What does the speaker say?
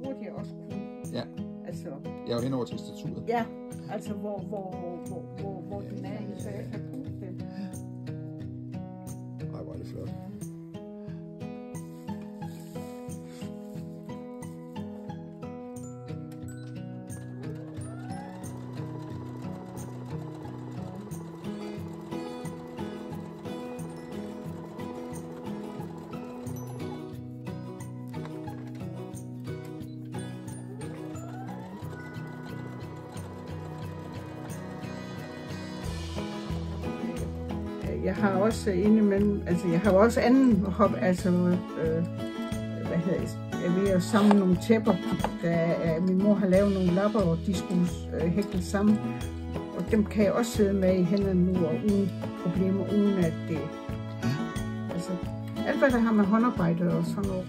burde jeg også kunne. Ja. Altså, Jeg er jo henover tastaturet. ja, altså hvor den er i, så jeg kan bruge den. Ej, hvor er det flot. Jeg har også indimellem, altså jeg har også anden hop, altså jeg vil jo samle nogle tæpper, min mor har lavet nogle lapper, og de skulle hækles sammen, og dem kan jeg også sidde med i hænderne nu, og uden problemer, uden at det, altså alt hvad der har med håndarbejde og sådan noget,